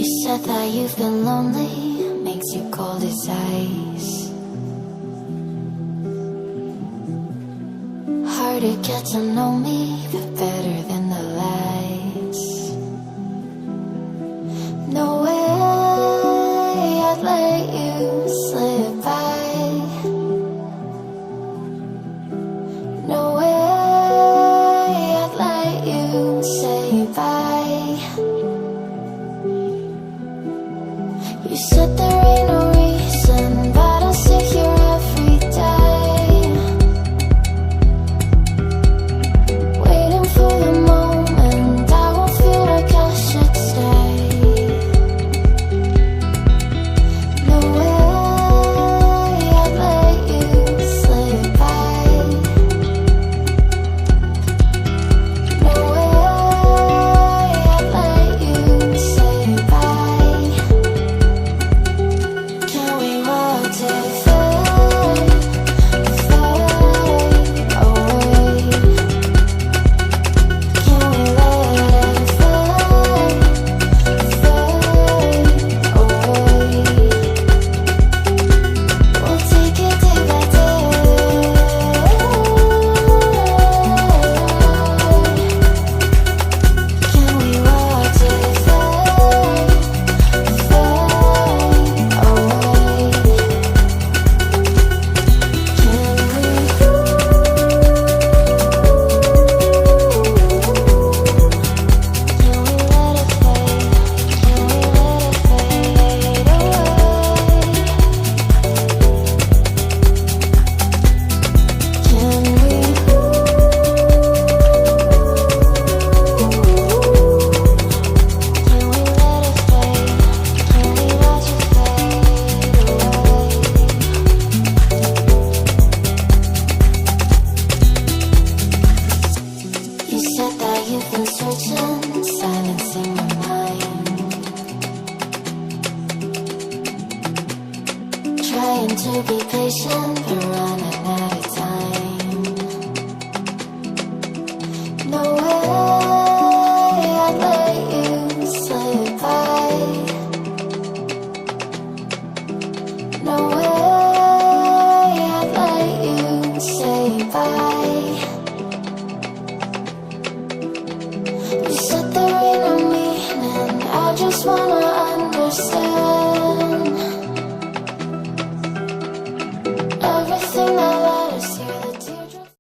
You said that you've been lonely, makes you cold as ice. Hard to get to know me, but better than the lies. No way I'd let you slip by. No way I'd let you say bye. You said there ain't no reason, but I'll sit here every day, waiting for the moment I won't feel like I should stay. No way I'd let you slip by. No way I'd let you say bye. Can we watch it fade, fade away? Can we let it fade, fade away? We'll take it day by day. Can we watch it fade, fade away? You said that you've been searching, silencing my mind, trying to be patient but running